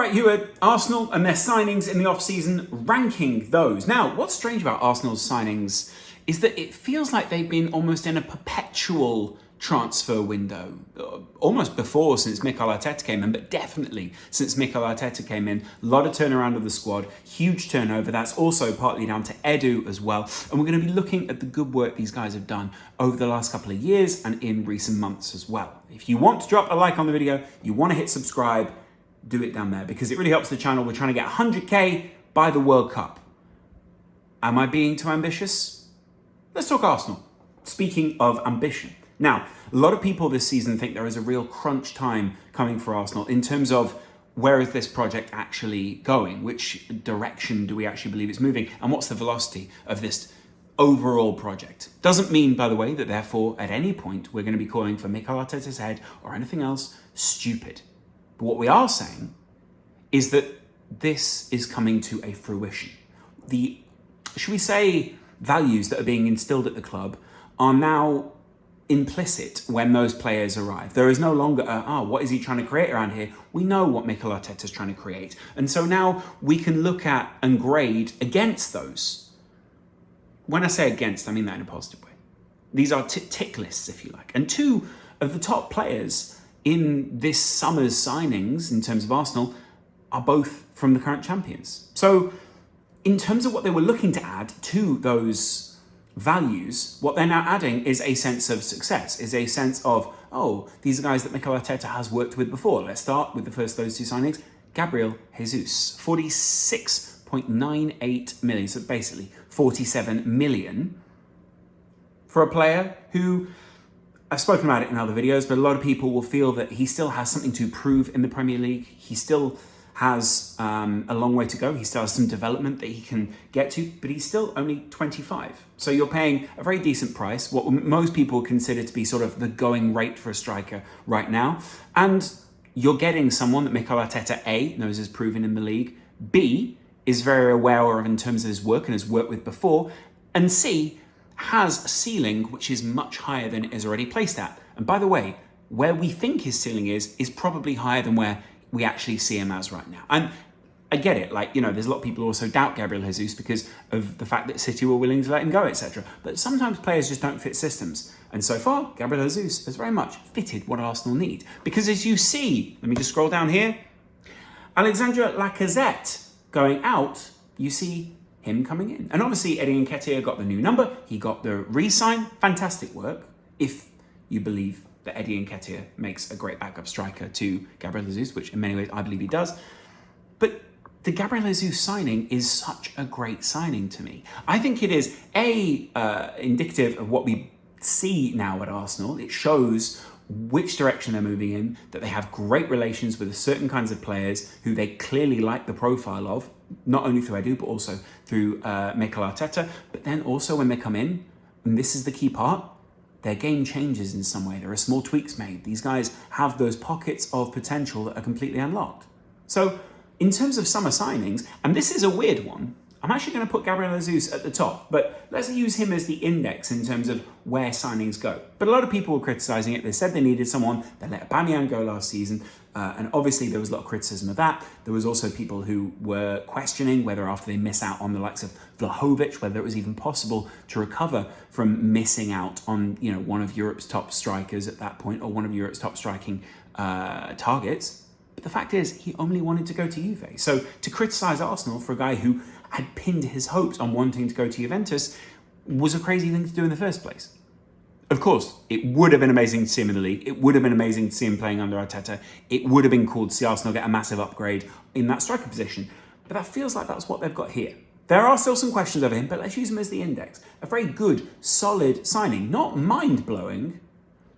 brought you at Arsenal and their signings in the off-season, ranking those. Now, what's strange about Arsenal's signings is that it feels like they've been almost in a perpetual transfer window, almost before since Mikel Arteta came in, but definitely since Mikel Arteta came in. A lot of turnaround of the squad, huge turnover. That's also partly down to Edu as well. And we're going to be looking at the good work these guys have done over the last couple of years and in recent months as well. If you want to drop a like on the video, you want to hit subscribe, do it down there because it really helps the channel. We're trying to get 100k by the World Cup. Am I being too ambitious? Let's talk Arsenal. Speaking of ambition. Now, a lot of people this season think there is a real crunch time coming for Arsenal in terms of where is this project actually going? Which direction do we actually believe it's moving? And what's the velocity of this overall project? Doesn't mean, by the way, that therefore at any point we're going to be calling for Mikel Arteta's head or anything else stupid. But what we are saying is that this is coming to a fruition. The, should we say, values that are being instilled at the club are now implicit when those players arrive. There is no longer what is he trying to create around here? We know what Mikel Arteta is trying to create. And so now we can look at and grade against those. When I say against, I mean that in a positive way. These are tick lists, if you like. And two of the top players in this summer's signings, in terms of Arsenal, are both from the current champions. So in terms of what they were looking to add to those values, what they're now adding is a sense of success, is a sense of, oh, these are guys that Mikel Arteta has worked with before. Let's start with the first of those two signings. Gabriel Jesus, 46.98 million, so basically 47 million for a player who, I've spoken about it in other videos, but a lot of people will feel that he still has something to prove in the Premier League. He still has a long way to go. He still has some development that he can get to, but he's still only 25. So you're paying a very decent price, what most people consider to be sort of the going rate for a striker right now. And you're getting someone that Mikel Arteta, A, knows is proven in the league, B, is very aware of in terms of his work and has worked with before, and C, has a ceiling which is much higher than it is already placed at. And by the way, where we think his ceiling is probably higher than where we actually see him as right now. And I get it, like, you know, there's a lot of people who also doubt Gabriel Jesus because of the fact that City were willing to let him go, etc. But sometimes players just don't fit systems. And so far, Gabriel Jesus has very much fitted what Arsenal need. Because as you see, let me just scroll down here, Oleksandr Lacazette going out, you see him coming in. And obviously Eddie Nketiah got the new number, he got the re-sign, fantastic work, if you believe that Eddie Nketiah makes a great backup striker to Gabriel Jesus, which in many ways I believe he does. But the Gabriel Jesus signing is such a great signing to me. I think it is indicative of what we see now at Arsenal. It shows which direction they're moving in, that they have great relations with certain kinds of players who they clearly like the profile of, not only through Edu, but also through Mikel Arteta. But then also when they come in, and this is the key part, their game changes in some way. There are small tweaks made. These guys have those pockets of potential that are completely unlocked. So in terms of summer signings, and this is a weird one, I'm actually going to put Gabriel Jesus at the top, but let's use him as the index in terms of where signings go. But a lot of people were criticising it. They said they needed someone. They let Aubameyang go last season, and obviously there was a lot of criticism of that. There was also people who were questioning whether after they miss out on the likes of Vlahovic, whether it was even possible to recover from missing out on, you know, one of Europe's top strikers at that point, or one of Europe's top striking targets. But the fact is, he only wanted to go to Juve. So to criticise Arsenal for a guy who had pinned his hopes on wanting to go to Juventus was a crazy thing to do in the first place. Of course, it would have been amazing to see him in the league. It would have been amazing to see him playing under Arteta. It would have been cool to see Arsenal get a massive upgrade in that striker position. But that feels like that's what they've got here. There are still some questions over him, but let's use him as the index. A very good, solid signing. Not mind-blowing,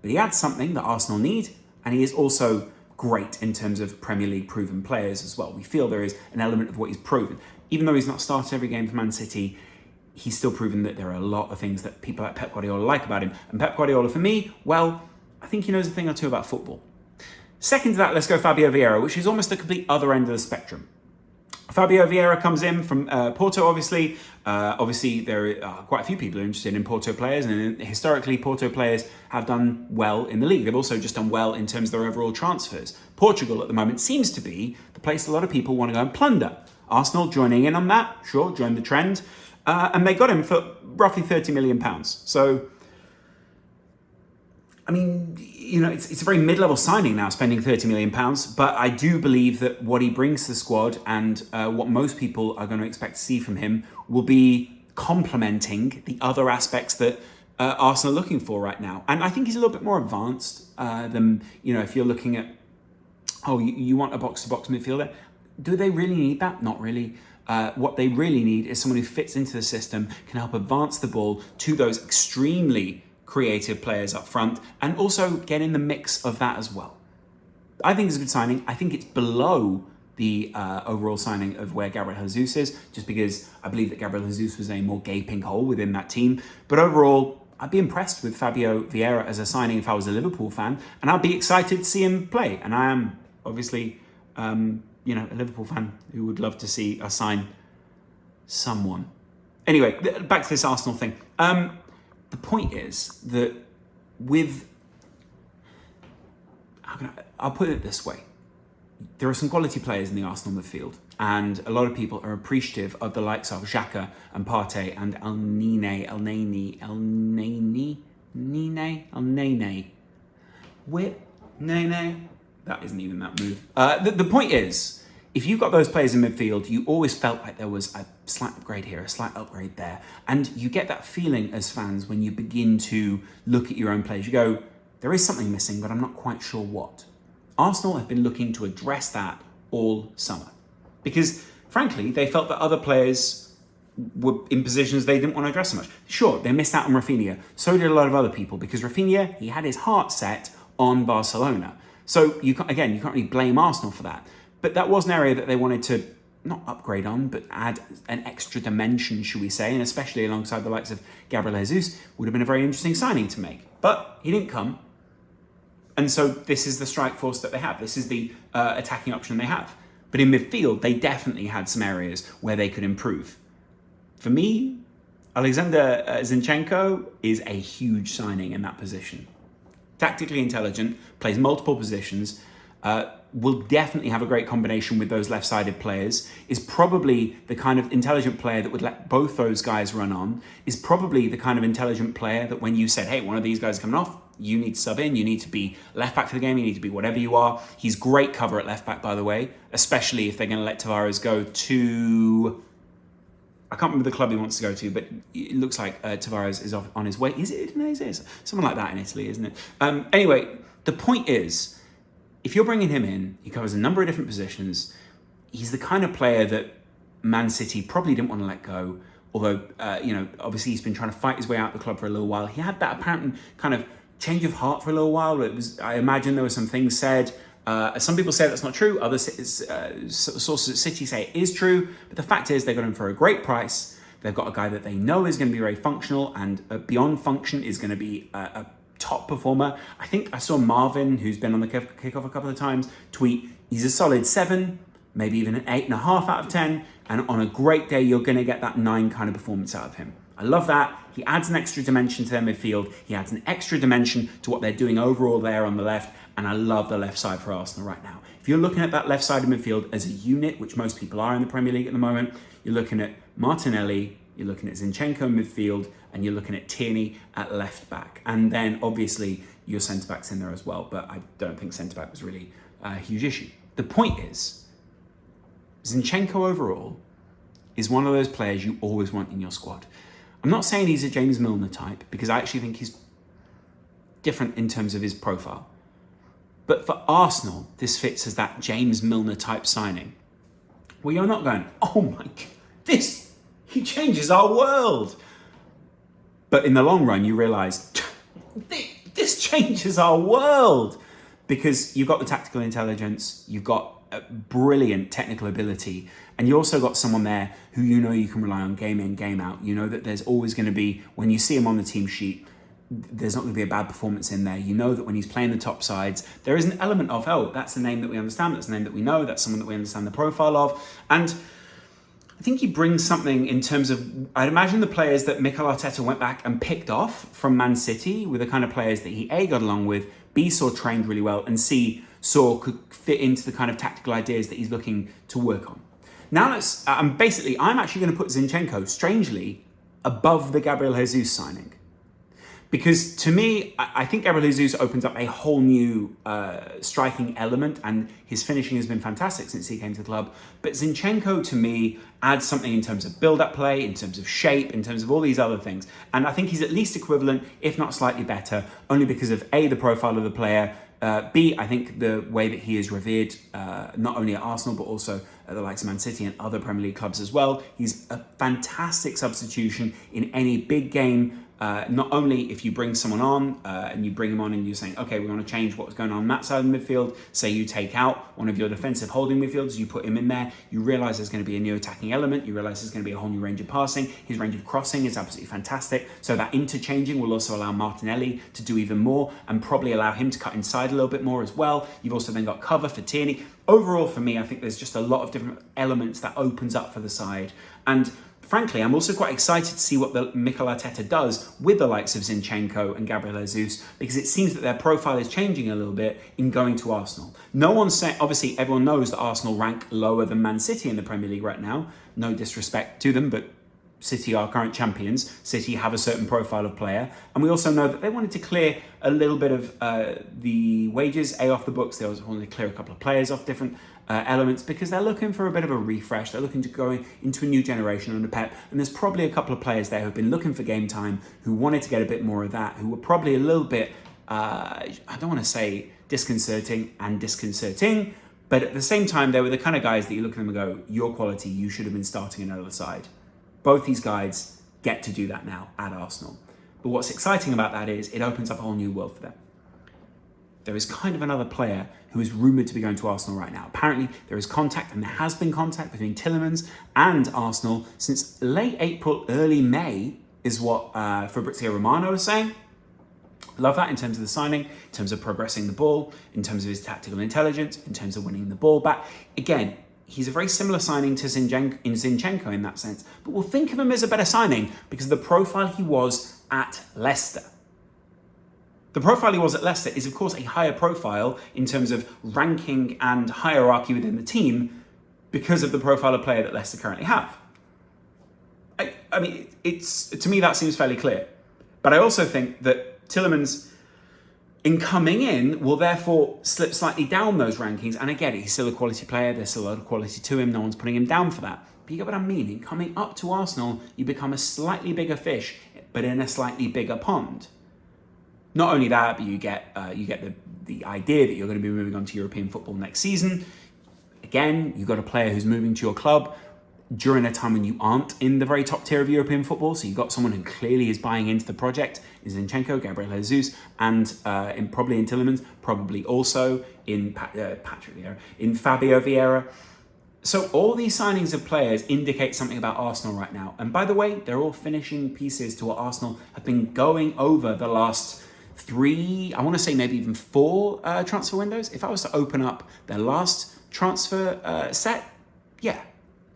but he adds something that Arsenal need, and he is also great in terms of Premier League proven players as well. We feel there is an element of what he's proven. Even though he's not started every game for Man City, he's still proven that there are a lot of things that people like Pep Guardiola like about him. And Pep Guardiola, for me, well, I think he knows a thing or two about football. Second to that, let's go Fabio Vieira, which is almost the complete other end of the spectrum. Fabio Vieira comes in from Porto, obviously. Obviously, there are quite a few people who are interested in Porto players, and historically, Porto players have done well in the league. They've also just done well in terms of their overall transfers. Portugal, at the moment, seems to be the place a lot of people want to go and plunder. Arsenal joining in on that, sure, joined the trend. And they got him for roughly £30 million. So, I mean, you know, it's a very mid-level signing now, spending £30 million. But I do believe that what he brings to the squad and what most people are going to expect to see from him will be complementing the other aspects that Arsenal are looking for right now. And I think he's a little bit more advanced than, you know, if you're looking at, you want a box-to-box midfielder. Do they really need that? Not really. What they really need is someone who fits into the system, can help advance the ball to those extremely creative players up front, and also get in the mix of that as well. I think it's a good signing. I think it's below the overall signing of where Gabriel Jesus is, just because I believe that Gabriel Jesus was a more gaping hole within that team. But overall, I'd be impressed with Fabio Vieira as a signing if I was a Liverpool fan, and I'd be excited to see him play. And I am obviously, you know, a Liverpool fan who would love to see us sign someone. Anyway, back to this Arsenal thing. The point is that I'll put it this way. There are some quality players in the Arsenal midfield, and a lot of people are appreciative of the likes of Xhaka and Partey and El Nene. That isn't even that move. The point is, if you've got those players in midfield, you always felt like there was a slight upgrade here, a slight upgrade there. And you get that feeling as fans when you begin to look at your own players. You go, there is something missing, but I'm not quite sure what. Arsenal have been looking to address that all summer. Because, frankly, they felt that other players were in positions they didn't want to address so much. Sure, they missed out on Rafinha. So did a lot of other people, because Rafinha, he had his heart set on Barcelona. So, you can't really blame Arsenal for that. But that was an area that they wanted to not upgrade on, but add an extra dimension, should we say, and especially alongside the likes of Gabriel Jesus, would have been a very interesting signing to make. But he didn't come. And so this is the strike force that they have. This is the attacking option they have. But in midfield, they definitely had some areas where they could improve. For me, Oleksandr Zinchenko is a huge signing in that position. Tactically intelligent, plays multiple positions, will definitely have a great combination with those left-sided players, is probably the kind of intelligent player that would let both those guys run on, is probably the kind of intelligent player that when you said, hey, one of these guys is coming off, you need to sub in, you need to be left-back for the game, you need to be whatever you are. He's great cover at left-back, by the way, especially if they're going to let Tavares go to... I can't remember the club he wants to go to, but it looks like Tavares is on his way. Is it Udinese? Something like that in Italy, isn't it? Anyway, the point is, if you're bringing him in, he covers a number of different positions. He's the kind of player that Man City probably didn't want to let go. Although, obviously he's been trying to fight his way out of the club for a little while. He had that apparent kind of change of heart for a little while. I imagine there were some things said. Some people say that's not true. Other sources at City say it is true. But the fact is they got him for a great price. They've got a guy that they know is going to be very functional and beyond function is going to be a top performer. I think I saw Marvin, who's been on the kickoff a couple of times, tweet, he's a solid 7, maybe even an 8.5 out of 10. And on a great day, you're going to get that 9 kind of performance out of him. I love that. He adds an extra dimension to their midfield. He adds an extra dimension to what they're doing overall there on the left. And I love the left side for Arsenal right now. If you're looking at that left side of midfield as a unit, which most people are in the Premier League at the moment, you're looking at Martinelli, you're looking at Zinchenko in midfield, and you're looking at Tierney at left back. And then obviously your centre backs in there as well, but I don't think centre back was really a huge issue. The point is, Zinchenko overall is one of those players you always want in your squad. I'm not saying he's a James Milner type, because I actually think he's different in terms of his profile. But for Arsenal, this fits as that James Milner type signing. Well, you're not going, oh my God, he changes our world. But in the long run, you realise, this changes our world. Because you've got the tactical intelligence, you've got a brilliant technical ability, and you also got someone there who you know you can rely on game in, game out. You know that there's always going to be, when you see him on the team sheet, there's not going to be a bad performance in there. You know that when he's playing the top sides, there is an element of, oh, that's the name that we understand, that's the name that we know, that's someone that we understand the profile of. And I think he brings something in terms of, I'd imagine the players that Mikel Arteta went back and picked off from Man City were the kind of players that he A, got along with, B, saw trained really well, and C, saw could fit into the kind of tactical ideas that he's looking to work on. Now let's, I'm actually going to put Zinchenko, strangely, above the Gabriel Jesus signing. Because to me, I think Gabriel Jesus opens up a whole new striking element, and his finishing has been fantastic since he came to the club. But Zinchenko, to me, adds something in terms of build-up play, in terms of shape, in terms of all these other things. And I think he's at least equivalent, if not slightly better, only because of A, the profile of the player, B, I think the way that he is revered, not only at Arsenal, but also at the likes of Man City and other Premier League clubs as well. He's a fantastic substitution in any big game. Not only if you bring someone on and you bring him on and you're saying, okay, we want to change what's going on that side of the midfield. Say you take out one of your defensive holding midfielders, you put him in there, you realise there's going to be a new attacking element, you realise there's going to be a whole new range of passing. His range of crossing is absolutely fantastic. So that interchanging will also allow Martinelli to do even more and probably allow him to cut inside a little bit more as well. You've also then got cover for Tierney. Overall, for me, I think there's just a lot of different elements that opens up for the side. And frankly, I'm also quite excited to see what the Mikel Arteta does with the likes of Zinchenko and Gabriel Jesus, because it seems that their profile is changing a little bit in going to Arsenal. No one's saying, obviously everyone knows that Arsenal rank lower than Man City in the Premier League right now. No disrespect to them, but City are current champions. City have a certain profile of player. And we also know that they wanted to clear a little bit of the wages, off the books. They also wanted to clear a couple of players off different elements because they're looking for a bit of a refresh. They're looking to go into a new generation under Pep. And there's probably a couple of players there who've been looking for game time, who wanted to get a bit more of that, who were probably a little bit, I don't want to say disconcerting, but at the same time, they were the kind of guys that you look at them and go, your quality, you should have been starting another side. Both these guys get to do that now at Arsenal. But what's exciting about that is it opens up a whole new world for them. There is kind of another player who is rumoured to be going to Arsenal right now. Apparently, there is contact, and there has been contact between Tielemans and Arsenal since late April, early May, is what Fabrizio Romano is saying. Love that in terms of the signing, in terms of progressing the ball, in terms of his tactical intelligence, in terms of winning the ball back. Again, he's a very similar signing to Zinchenko in that sense, but we'll think of him as a better signing because of the profile he was at Leicester. The profile he was at Leicester is, of course, a higher profile in terms of ranking and hierarchy within the team because of the profile of player that Leicester currently have. I mean, to me, that seems fairly clear. But I also think that Tielemans, in coming in, will therefore slip slightly down those rankings. And I get it, he's still a quality player. There's still a lot of quality to him. No one's putting him down for that. But you get what I mean? In coming up to Arsenal, you become a slightly bigger fish, but in a slightly bigger pond. Not only that, but you get the idea that you're going to be moving on to European football next season. Again, you've got a player who's moving to your club during a time when you aren't in the very top tier of European football. So you've got someone who clearly is buying into the project, in Zinchenko, Gabriel Jesus, and probably in Tielemans, probably also in in Fabio Vieira. So all these signings of players indicate something about Arsenal right now. And by the way, they're all finishing pieces to what Arsenal have been going over the last 3, I want to say maybe even 4 transfer windows. If I was to open up their last transfer set, yeah,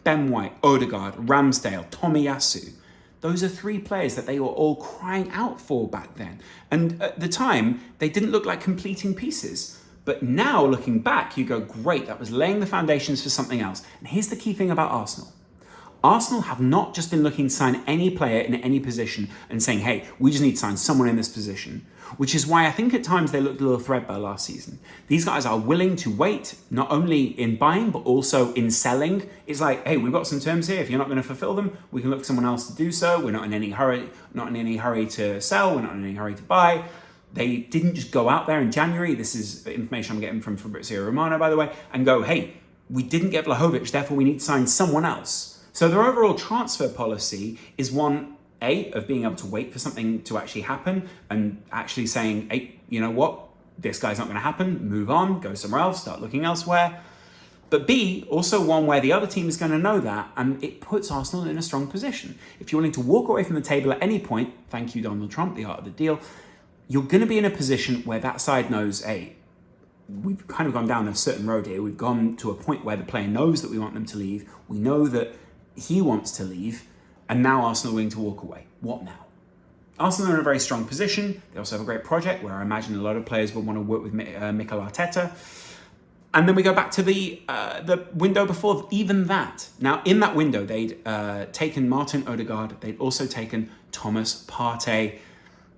Ben White, Odegaard, Ramsdale, Tomiyasu. Those are 3 players that they were all crying out for back then. And at the time, they didn't look like completing pieces. But now, looking back, you go, great, that was laying the foundations for something else. And here's the key thing about Arsenal. Arsenal have not just been looking to sign any player in any position and saying, hey, we just need to sign someone in this position, which is why I think at times they looked a little threadbare last season. These guys are willing to wait, not only in buying, but also in selling. It's like, hey, we've got some terms here. If you're not going to fulfill them, we can look for someone else to do so. We're not in any hurry to sell. We're not in any hurry to buy. They didn't just go out there in January. This is information I'm getting from Fabrizio Romano, by the way, and go, hey, we didn't get Vlahovic, therefore we need to sign someone else. So their overall transfer policy is one, A, of being able to wait for something to actually happen and actually saying, hey, you know what? This guy's not going to happen. Move on, go somewhere else, start looking elsewhere. But B, also one where the other team is going to know that, and it puts Arsenal in a strong position. If you're willing to walk away from the table at any point, thank you, Donald Trump, the art of the deal, you're going to be in a position where that side knows, hey, we've kind of gone down a certain road here. We've gone to a point where the player knows that we want them to leave. We know that he wants to leave, and now Arsenal are willing to walk away. What now? Arsenal are in a very strong position. They also have a great project where I imagine a lot of players will want to work with Mikel Arteta. And then we go back to the window before even that. Now, in that window, they'd taken Martin Odegaard. They'd also taken Thomas Partey.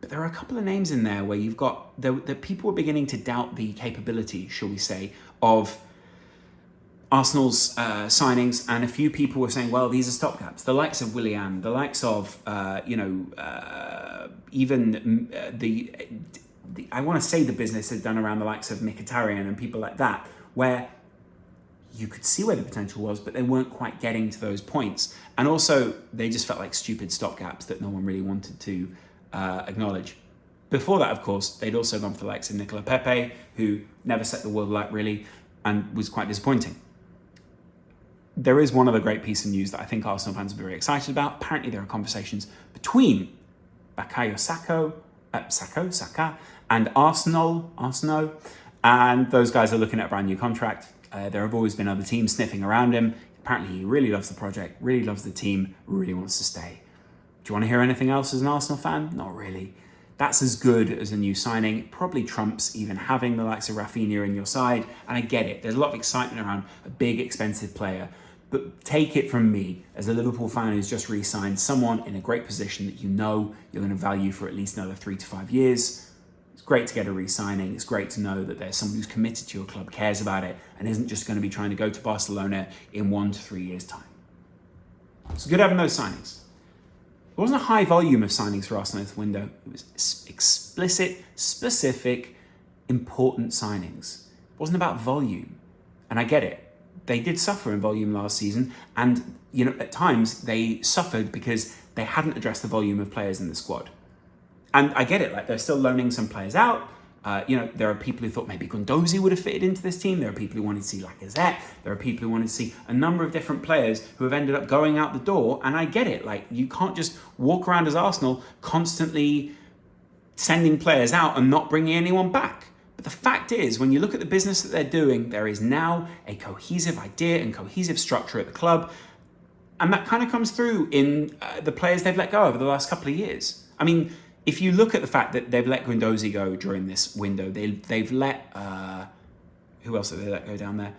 But there are a couple of names in there where you've got the people were beginning to doubt the capability, shall we say, of Arsenal's signings, and a few people were saying, well, these are stopgaps. The likes of Willian, the likes of, even I want to say the business had done around the likes of Mkhitaryan and people like that, where you could see where the potential was, but they weren't quite getting to those points. And also, they just felt like stupid stopgaps that no one really wanted to acknowledge. Before that, of course, they'd also gone for the likes of Nicola Pepe, who never set the world alight really, and was quite disappointing. There is one other great piece of news that I think Arsenal fans are very excited about. Apparently, there are conversations between Bukayo Saka and Arsenal, and those guys are looking at a brand new contract. There have always been other teams sniffing around him. Apparently, he really loves the project, really loves the team, really wants to stay. Do you want to hear anything else as an Arsenal fan? Not really. That's as good as a new signing. It probably trumps even having the likes of Rafinha in your side. And I get it. There's a lot of excitement around a big, expensive player. But take it from me, as a Liverpool fan who's just re-signed someone in a great position that you know you're going to value for at least another 3 to 5 years. It's great to get a re-signing. It's great to know that there's someone who's committed to your club, cares about it, and isn't just going to be trying to go to Barcelona in 1 to 3 years' time. It's good having those signings. There wasn't a high volume of signings for Arsenal this window. It was explicit, specific, important signings. It wasn't about volume. And I get it. They did suffer in volume last season. And, at times they suffered because they hadn't addressed the volume of players in the squad. And I get it. Like, they're still loaning some players out. There are people who thought maybe Guendouzi would have fitted into this team. There are people who wanted to see Lacazette. There are people who wanted to see a number of different players who have ended up going out the door. And I get it. Like, you can't just walk around as Arsenal constantly sending players out and not bringing anyone back. But the fact is, when you look at the business that they're doing, there is now a cohesive idea and cohesive structure at the club. And that kind of comes through in the players they've let go over the last couple of years. I mean, if you look at the fact that they've let Guendouzi go during this window, they've let... who else have they let go down there?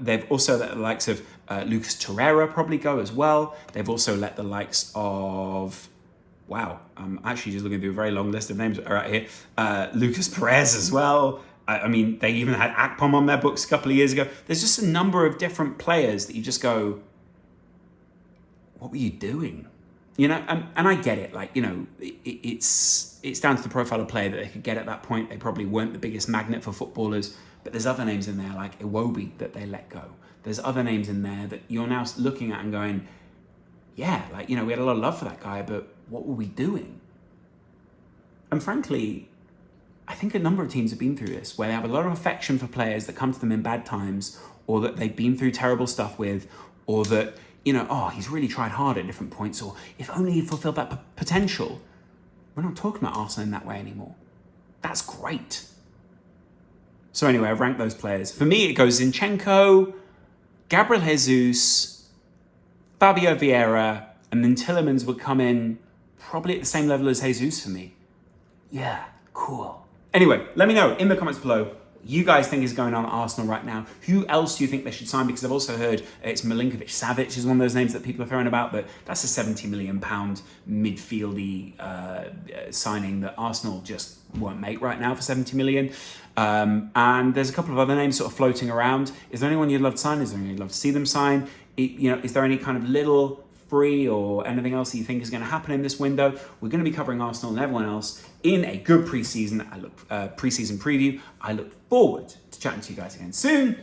They've also let the likes of Lucas Torreira probably go as well. They've also let the likes of... Wow, I'm actually just looking through a very long list of names that are out here. Lucas Perez as well. I mean, they even had Akpom on their books a couple of years ago. There's just a number of different players that you just go, what were you doing? And I get it. Like, it's down to the profile of player that they could get at that point. They probably weren't the biggest magnet for footballers, but there's other names in there like Iwobi that they let go. There's other names in there that you're now looking at and going, yeah, like, we had a lot of love for that guy, but what were we doing? And frankly, I think a number of teams have been through this, where they have a lot of affection for players that come to them in bad times, or that they've been through terrible stuff with, or that, he's really tried hard at different points, or if only he fulfilled that potential. We're not talking about Arsenal in that way anymore. That's great. So anyway, I've ranked those players. For me, it goes Zinchenko, Gabriel Jesus, Fabio Vieira, and then Tielemans would come in probably at the same level as Jesus for me. Yeah, cool. Anyway, let me know in the comments below what you guys think is going on at Arsenal right now. Who else do you think they should sign? Because I've also heard it's Milinkovic-Savic is one of those names that people are throwing about, but that's a £70 million midfieldy signing that Arsenal just won't make right now for 70 million. And there's a couple of other names sort of floating around. Is there anyone you'd love to sign? Is there anyone you'd love to see them sign? Is there any kind of little free or anything else that you think is going to happen in this window? We're going to be covering Arsenal and everyone else in a good pre-season. Pre-season preview. I look forward to chatting to you guys again soon.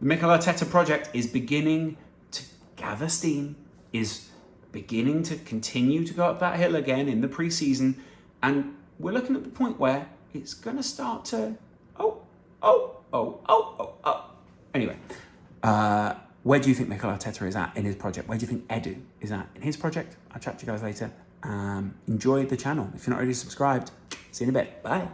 The Mikel Arteta project is beginning to gather steam, is beginning to continue to go up that hill again in the pre-season, and we're looking at the point where it's going to start to Anyway, where do you think Mikel Arteta is at in his project? Where do you think Edu is at in his project? I'll chat to you guys later. Enjoy the channel. If you're not already subscribed, see you in a bit. Bye.